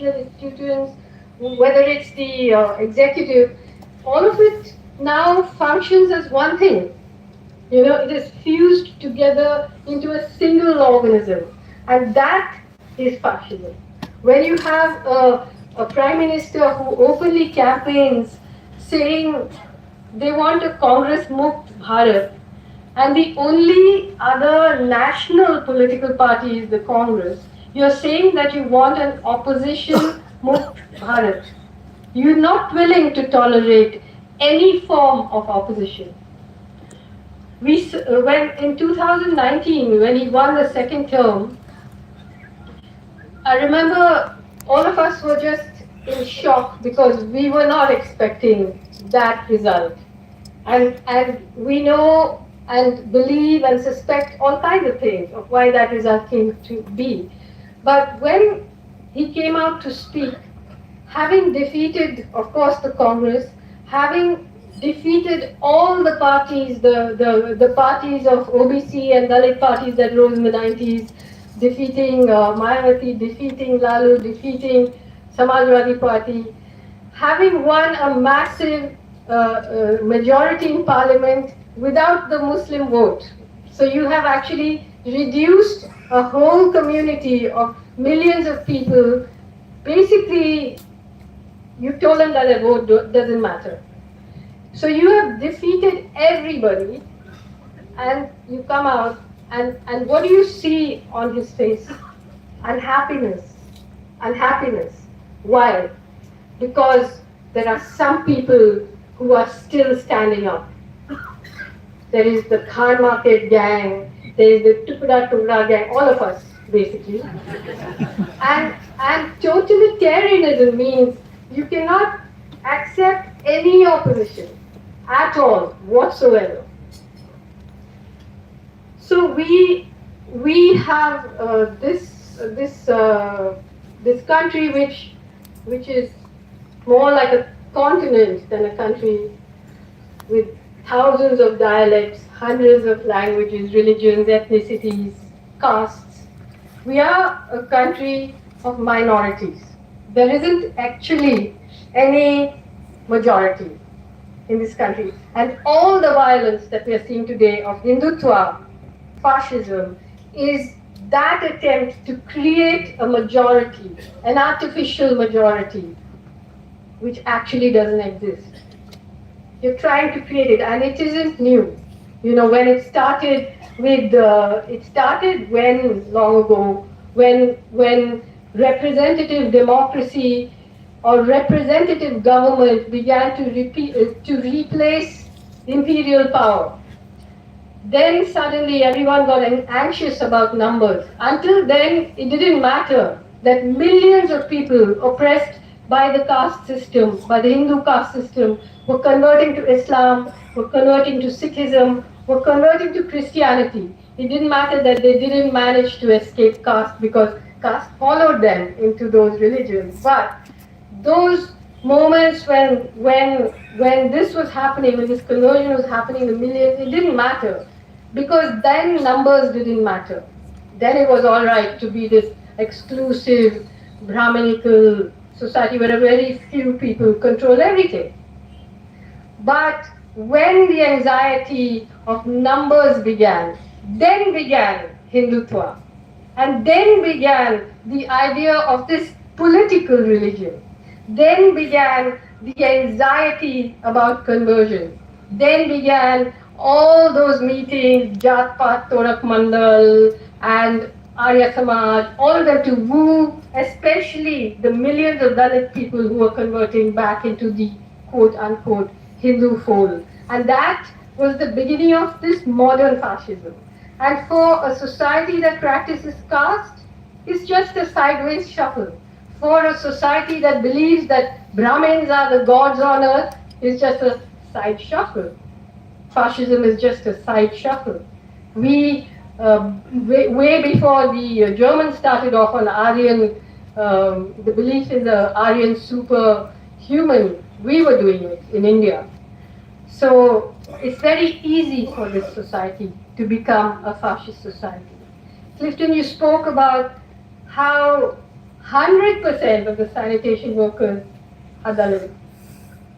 institutional institutions, whether it's the executive, all of it now functions as one thing. It is fused together into a single organism, and that is fascism. When you have a prime minister who openly campaigns saying they want a Congress Mukt Bharat, and the only other national political party is the Congress, you're saying that you want an opposition Mukt Bharat. You're not willing to tolerate any form of opposition. When in 2019, when he won the second term, I remember all of us were just in shock because we were not expecting that result. And we know and believe and suspect all kinds of things of why that result came to be. But when he came out to speak, having defeated, of course, the Congress, having defeated all the parties, the parties of OBC and Dalit parties that rose in the 90s, defeating Mayawati, defeating Lalu, defeating Samajwadi Party, having won a massive majority in parliament without the Muslim vote. So you have actually reduced a whole community of millions of people. Basically, you told them that a vote doesn't matter. So you have defeated everybody, and you come out, and what do you see on his face? Unhappiness. Unhappiness. Why? Because there are some people who are still standing up. There is the Khan Market gang, there is the Tukda Tukda gang, all of us, basically. And totalitarianism means you cannot accept any opposition at all, whatsoever. So we have this country which is more like a continent than a country, with thousands of dialects, hundreds of languages, religions, ethnicities, castes. We are a country of minorities. There isn't actually any majority in this country. And all the violence that we are seeing today of Hindutva, fascism, is that attempt to create a majority, an artificial majority, which actually doesn't exist. You're trying to create it, and it isn't new. When it started with, it started long ago, when representative democracy or representative government began to replace imperial power. Then suddenly everyone got anxious about numbers. Until then, it didn't matter that millions of people oppressed by the caste system, by the Hindu caste system, were converting to Islam, were converting to Sikhism, were converting to Christianity. It didn't matter that they didn't manage to escape caste because caste followed them into those religions. But those moments when this was happening, when this conversion was happening, the millions, it didn't matter. Because then numbers didn't matter. Then it was all right to be this exclusive, Brahminical society where a very few people control everything. But when the anxiety of numbers began, then began Hindutva. And then began the idea of this political religion. Then began the anxiety about conversion. Then began all those meetings, Jat Pat Torak Mandal and Arya Samaj, all of them to woo, especially the millions of Dalit people who were converting back into the quote-unquote Hindu fold. And that was the beginning of this modern fascism. And for a society that practices caste, it's just a sideways shuffle. For a society that believes that Brahmins are the gods on earth, it's just a side shuffle. Fascism is just a side shuffle. We, way before the Germans started off on Aryan, the belief in the Aryan superhuman, we were doing it in India. So it's very easy for this society to become a fascist society. Clifton, you spoke about how 100% of the sanitation workers are Dalit.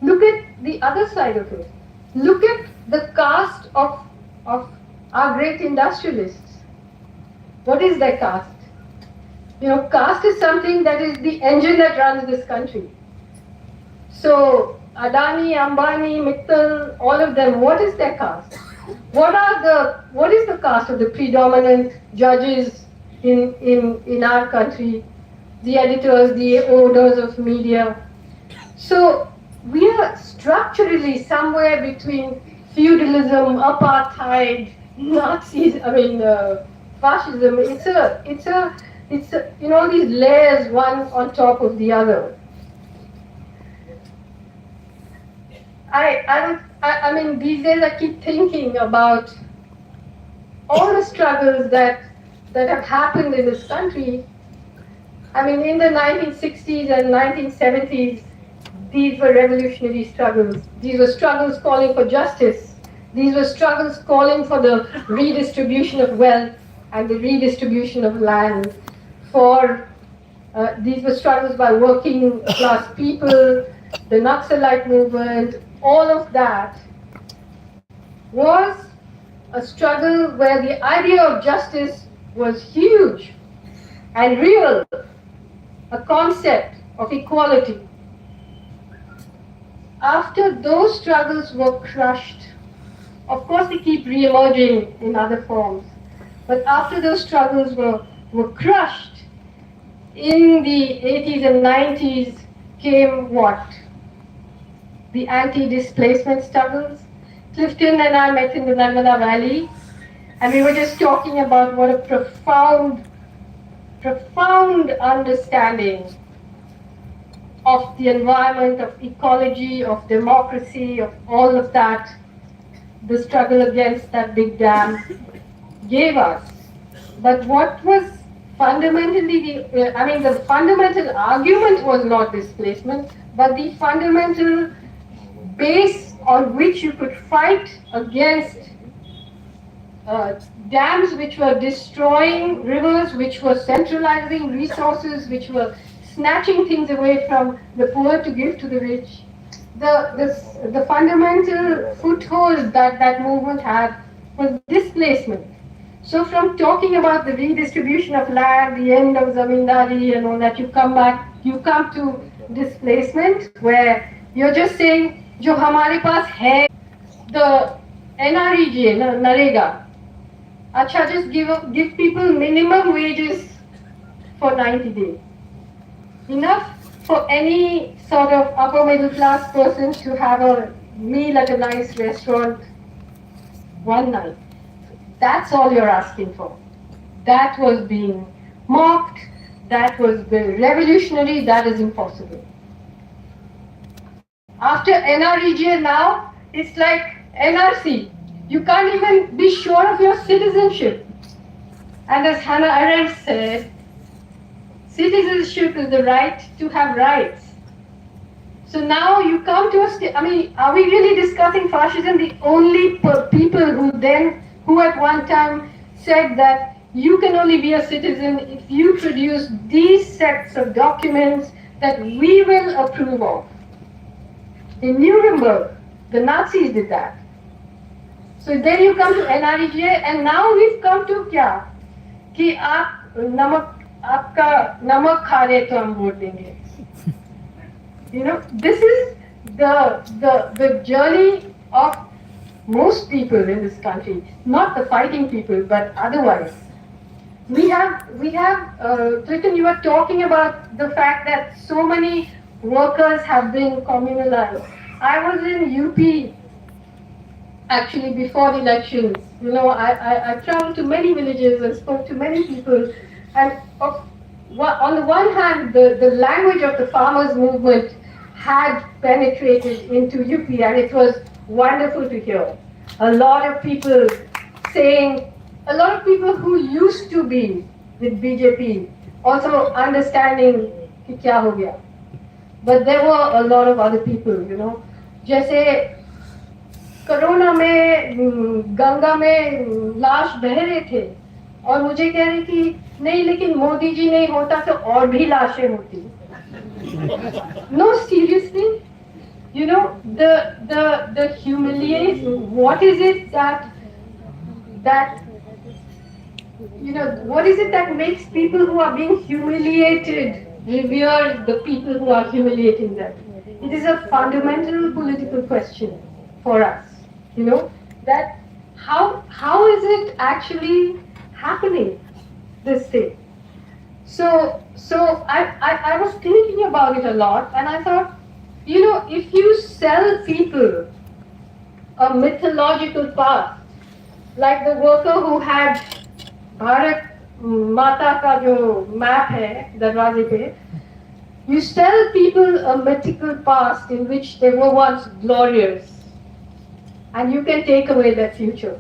Look at the other side of it. Look at the caste of our great industrialists. What is their caste? Caste is something that is the engine that runs this country. So, Adani, Ambani, Mittal, all of them, what is their caste? What is the caste of the predominant judges in our country, the editors, the owners of media? So, we are structurally somewhere between feudalism, apartheid, Nazis, fascism. It's these layers, one on top of the other. These days I keep thinking about all the struggles that have happened in this country. In the 1960s and 1970s, these were revolutionary struggles. These were struggles calling for justice. These were struggles calling for the redistribution of wealth and the redistribution of land. These were struggles by working class people, the Naxalite movement. All of that was a struggle where the idea of justice was huge and real, a concept of equality. After those struggles were crushed, of course they keep re-emerging in other forms, but after those struggles were crushed, in the 80s and 90s came what? The anti-displacement struggles. Clifton and I met in the Narmada Valley, and we were just talking about what a profound understanding of the environment, of ecology, of democracy, of all of that, the struggle against that big dam gave us. But what was fundamentally the fundamental argument was not displacement, but the fundamental base on which you could fight against dams which were destroying rivers, which were centralizing resources, which were snatching things away from the poor to give to the rich. The fundamental foothold that movement had was displacement. So from talking about the redistribution of land, the end of zamindari and all that, you come to displacement, where you're just saying, जो हमारे पास है, the NREGA, Narega, अच्छा, just give people minimum wages for 90 days. Enough for any sort of upper middle class person to have a meal at a nice restaurant one night. That's all you're asking for. That was being mocked, that was revolutionary, that is impossible. After NREGA now, it's like NRC. You can't even be sure of your citizenship. And as Hannah Arendt said, citizenship is the right to have rights. So now you come to are we really discussing fascism? The only people who at one time said that you can only be a citizen if you produce these sets of documents that we will approve of. In Nuremberg, the Nazis did that. So then you come to NREGA, and now we've come to kya? कि आपका नमक खा रहे तो हम vote देंगे. This is the journey of most people in this country, not the fighting people, but otherwise. We have, Clinton, you were talking about the fact that so many workers have been communalized. I was in UP actually before the elections. I traveled to many villages and spoke to many people. And on the one hand, the language of the farmers' movement had penetrated into UP, and it was wonderful to hear. A lot of people who used to be with BJP also understanding कि क्या हो गया. But there were a lot of other people, जैसे corona में गंगा में लाश बह रहे थे और मुझे कह रही थी नहीं लेकिन मोदी जी नहीं होता तो और भी लाशें होती. No, seriously, you know, the humiliation. What is it that you know, what is it that makes people who are being humiliated revere the people who are humiliating them? It is a fundamental political question for us, you know, that how is it actually happening, this thing? So I was thinking about it a lot, and I thought, you know, if you sell people a mythological past, like the worker who had Bharat माता का जो map है दरवाजे पे, you sell people a mythical past in which they were once glorious, and you can take away their future.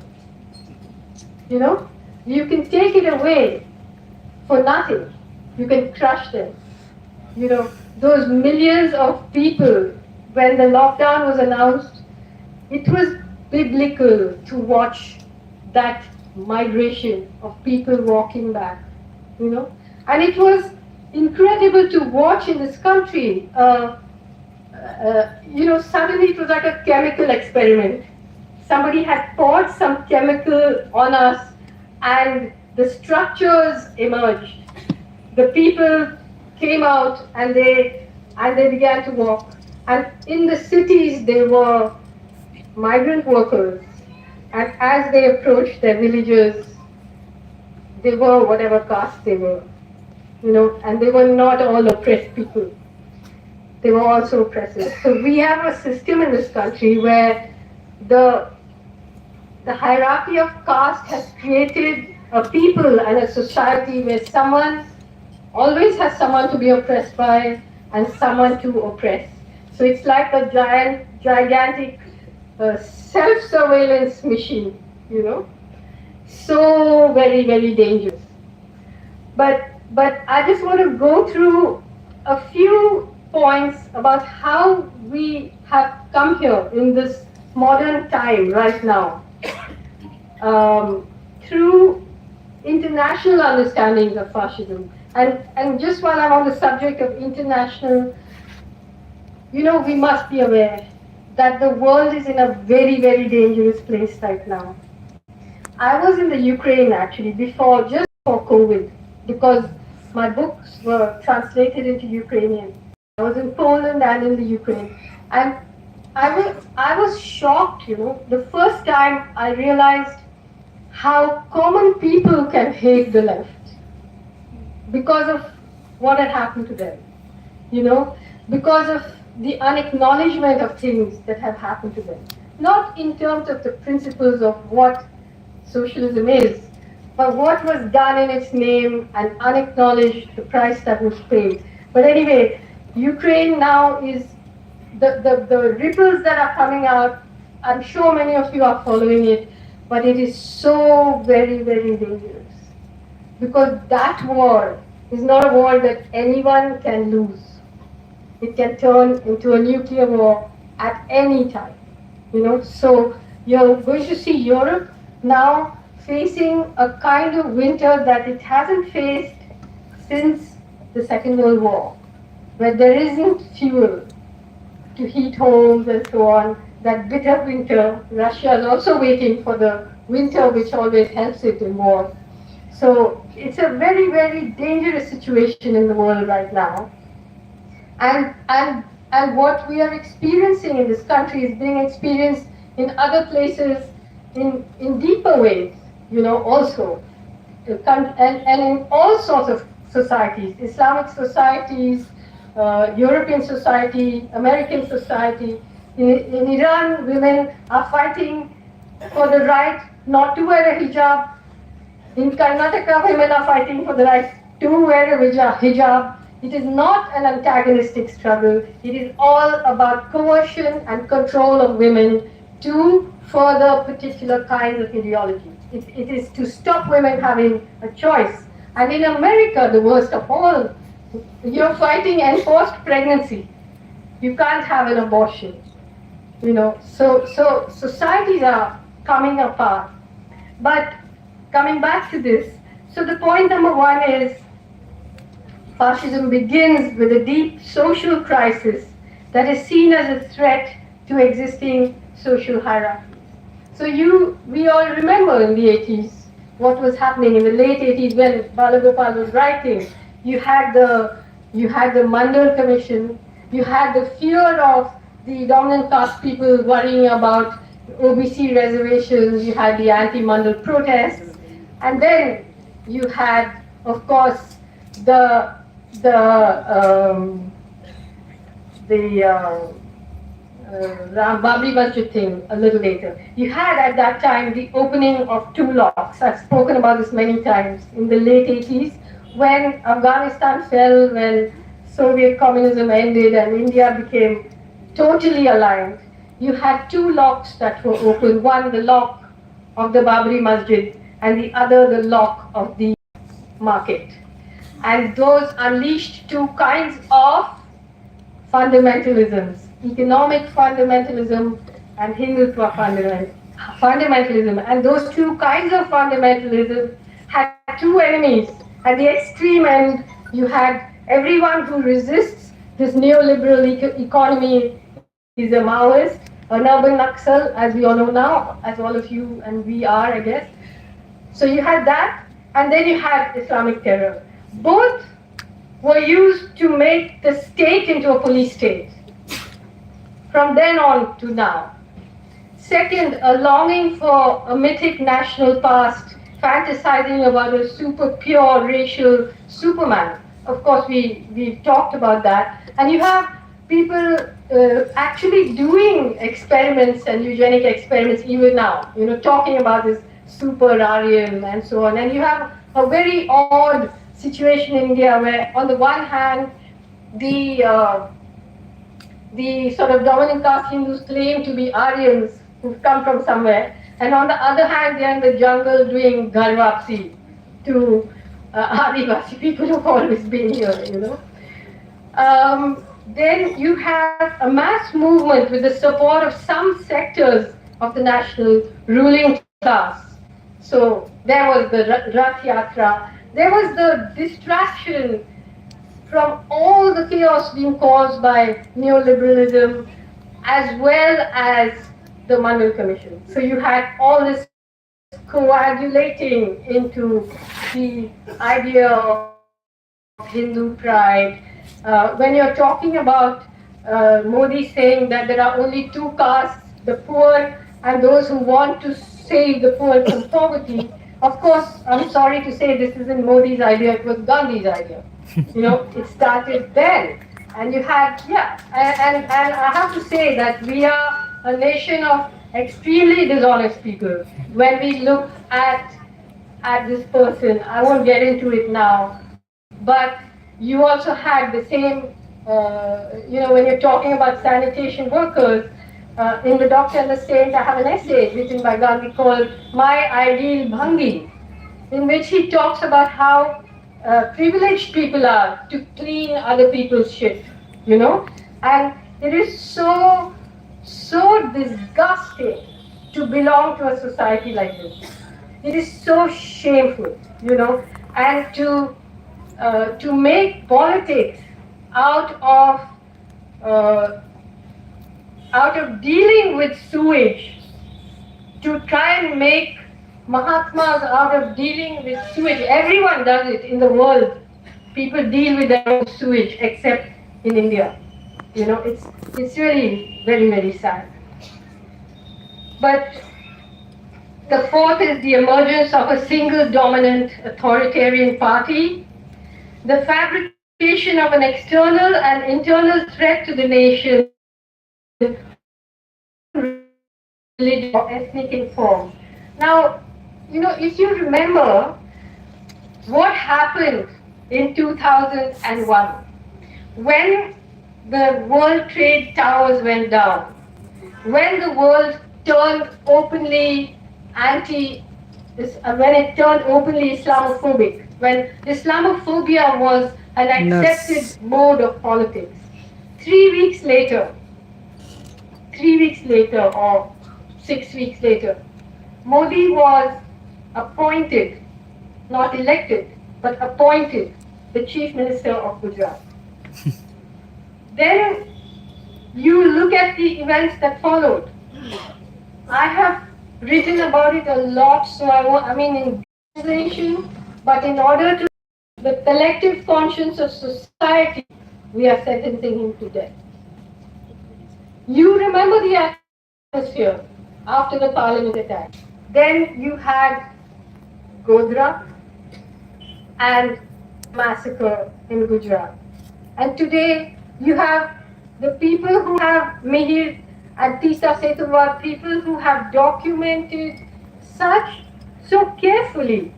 You know, you can take it away for nothing. You can crush them. You know, those millions of people, when the lockdown was announced, it was biblical to watch that migration of people walking back, you know. And it was incredible to watch in this country. You know, suddenly it was like a chemical experiment. Somebody had poured some chemical on us, and the structures emerged. The people came out, and they began to walk. And in the cities, they were migrant workers. And as they approached their villages, they were whatever caste they were, you know, and they were not all oppressed people. They were also oppressors. So we have a system in this country where the hierarchy of caste has created a people and a society where someone always has someone to be oppressed by and someone to oppress. So it's like a gigantic self-surveillance machine, you know, so very, very dangerous. But I just want to go through a few points about how we have come here in this modern time right now, through international understandings of fascism. And just while I'm on the subject of international, you know, we must be aware that the world is in a very, very dangerous place right now. I was in the Ukraine actually just before COVID, because my books were translated into Ukrainian. I was in Poland and in the Ukraine, and I was shocked, you know, the first time I realized how common people can hate the left because of what had happened to them, you know, because of the unacknowledgement of things that have happened to them. Not in terms of the principles of what socialism is, but what was done in its name and unacknowledged the price that was paid. But anyway, Ukraine now is, the ripples that are coming out, I'm sure many of you are following it, but it is so very, very dangerous. Because that war is not a war that anyone can lose. It can turn into a nuclear war at any time, you know. So you're going to see Europe now facing a kind of winter that it hasn't faced since the Second World War, where there isn't fuel to heat homes and so on. That bitter winter, Russia is also waiting for the winter which always helps it in war. So it's a very, very dangerous situation in the world right now. And what we are experiencing in this country is being experienced in other places in deeper ways, you know, also. And in all sorts of societies, Islamic societies, European society, American society. In Iran, women are fighting for the right not to wear a hijab. In Karnataka, women are fighting for the right to wear a hijab. It is not an antagonistic struggle. It is all about coercion and control of women to further particular kinds of ideology. It is to stop women having a choice. And in America, the worst of all, you're fighting enforced pregnancy. You can't have an abortion. You know, so societies are coming apart. But coming back to this, So the point number one is fascism begins with a deep social crisis that is seen as a threat to existing social hierarchies. So we all remember in the 80s what was happening in the late 80s when Balagopal was writing. You had the Mandal Commission. You had the fear of the dominant caste people worrying about OBC reservations. You had the anti-Mandal protests, and then you had, of course, the the um, the Babri Masjid thing a little later. You had at that time the opening of two locks. I've spoken about this many times in the late 80s when Afghanistan fell, when Soviet communism ended and India became totally aligned. You had two locks that were open. One, the lock of the Babri Masjid, and the other, the lock of the market. And those unleashed two kinds of fundamentalisms, economic fundamentalism and Hindutva fundamentalism. And those two kinds of fundamentalism had two enemies. At the extreme end, you had everyone who resists this neoliberal economy is a Maoist, an urban Naxal, as we all know now, as all of you and we are, I guess. So you had that, and then you had Islamic terror. Both were used to make the state into a police state, from then on to now. Second, a longing for a mythic national past, fantasizing about a super pure racial Superman. Of course, we've talked about that. And you have people actually doing experiments and eugenic experiments even now, talking about this super Aryan and so on. And you have a very odd situation in India where, on the one hand, the sort of dominant caste Hindus claim to be Aryans who've come from somewhere, and on the other hand, they're in the jungle doing garvapsi to Adivasi people who've always been here, Then you have a mass movement with the support of some sectors of the national ruling class. So there was the Rath Yatra, there was the distraction from all the chaos being caused by neoliberalism, as well as the Mandal Commission. So you had all this coagulating into the idea of Hindu pride. When you're talking about Modi saying that there are only two castes, the poor and those who want to save the poor from poverty, of course, I'm sorry to say this isn't Modi's idea, it was Gandhi's idea. It started then. And you had, and I have to say that we are a nation of extremely dishonest people. When we look at this person, I won't get into it now, but you also had the same, when you're talking about sanitation workers, in The Doctor and the Saint, I have an essay written by Gandhi called My Ideal Bhangi, in which he talks about how privileged people are to clean other people's shit, and it is so disgusting to belong to a society like this. It is so shameful, and to make politics out of dealing with sewage, to try and make Mahatmas out of dealing with sewage. Everyone does it in the world. People deal with their own sewage, except in India. It's really very, very sad. But the fourth is the emergence of a single dominant authoritarian party, the fabrication of an external and internal threat to the nation, religion or ethnic informed. Now, if you remember what happened in 2001, when the World Trade Towers went down, when the world turned openly when it turned openly Islamophobic, when Islamophobia was an accepted mode of politics. 3 weeks later, or 6 weeks later, Modi was appointed not elected, but appointed the Chief Minister of Gujarat. Then you look at the events that followed. I have written about it a lot, so I mean in organization, but in order to the collective conscience of society, we are sentencing him to death. You remember the atmosphere after the parliament attack. Then you had Godhra and massacre in Gujarat. And today you have the people who have Mihir and Tisa Setuvar, people who have documented so carefully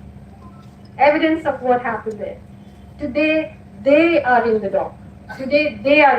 evidence of what happened there. Today they are in the dock. Today they are